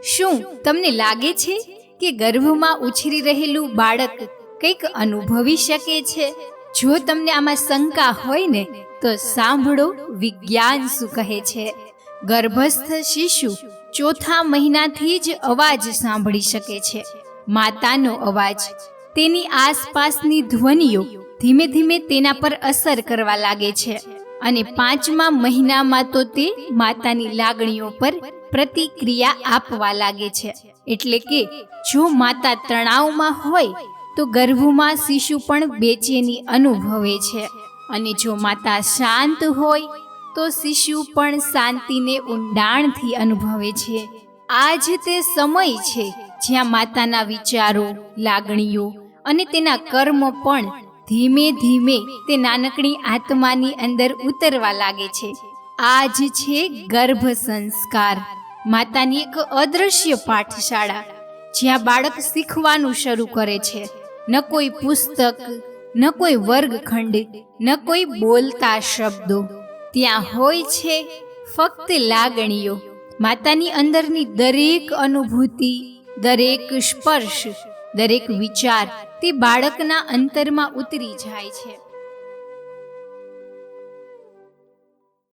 શું તમને લાગે છે કે ગર્ભમાં ઉછરી રહેલું બાળક કંઈક અનુભવી શકે છે? જો તમને આમાં શંકા હોય ને તો સાંભળો વિજ્ઞાન શું કહે છે. ગર્ભસ્થ શિશુ ચોથા મહિનાથી જ અવાજ સાંભળી શકે છે. માતાનો અવાજ, તેની આસપાસની ધ્વનિઓ ધીમે ધીમે તેના પર અસર કરવા લાગે છે અને 5મા મહિનામાં તો તે માતાની લાગણીઓ પર પ્રતિક્રિયા આપવા લાગે છે. એટલે કે જો માતા તણાવમાં હોય તો ગર્ભમાં શિશુ પણ બેચેની અનુભવે છે અને જો માતા શાંત હોય તો શિશુ પણ શાંતિને ઊંડાણથી અનુભવે છે. આ જ તે સમય છે જ્યાં માતાના વિચારો, લાગણીઓ અને તેના કર્મ પણ ધીમે ધીમે તે નાનકડી આત્માની અંદર ઉતરવા લાગે છે. આ જ છે ગર્ભ સંસ્કાર, માતાની એક અદ્રશ્ય પાઠશાળા જ્યાં બાળક શીખવાનું શરૂ કરે છે. ન કોઈ પુસ્તક, ન કોઈ વર્ગખંડ, ન કોઈ બોલતા શબ્દો, ત્યાં હોય છે ફક્ત લાગણીઓ. માતાની અંદરની દરેક અનુભૂતિ, દરેક સ્પર્શ, દરેક વિચાર તે બાળકના અંતરમાં ઉતરી જાય છે.